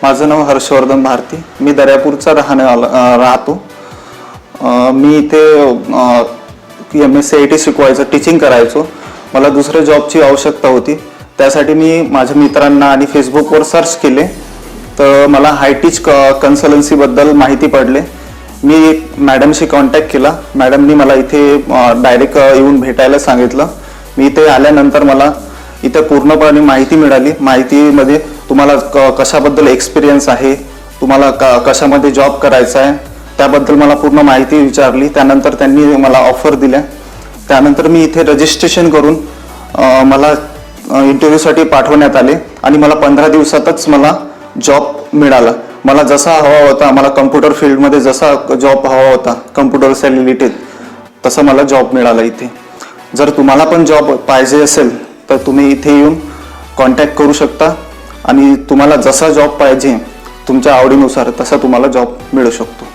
माझं नाव हर्षवर्धन भारती. मी दर्यापूरचा राहतो. मी इथे MSc IT शिकवायचं, टीचिंग करायचो. मला दुसऱ्या जॉबची आवश्यकता होती. त्यासाठी मी माझ्या मित्रांना आणि फेसबुकवर सर्च केले, तर मला हायटीच कन्सल्टन्सीबद्दल माहिती पडले. मी मॅडमशी कॉन्टॅक्ट केला. मॅडमनी मला इथे डायरेक्ट येऊन भेटायला सांगितलं. मी इथे आल्यानंतर मला इथे पूर्णपणे माहिती मिळाली. माहितीमध्ये तुम्हाला कशाबद्दल एक्सपिरियन्स आहे, तुम्हाला कशामध्ये जॉब करायचा आहे, त्याबद्दल मला पूर्ण माहिती विचारली. त्यानंतर त्यांनी मला ऑफर दिल्या. त्यानंतर मी इथे रजिस्ट्रेशन करून मला इंटरव्ह्यूसाठी पाठवण्यात आले आणि मला 15 दिवसातच मला जॉब मिळाला. मला जसा हवा होता, मला कम्प्युटर फील्डमध्ये जसा जॉब हवा होता, कम्प्युटर रिलेटेड, तसा मला जॉब मिळाला इथे. जर तुम्हाला पण जॉब पाहिजे असेल तर तुम्ही इथे येऊन कॉन्टॅक्ट करू शकता आणि तुम्हाला जसा जॉब पाहिजे तुमच्या आवडीनुसार तसा तुम्हाला जॉब मिळू शकतो.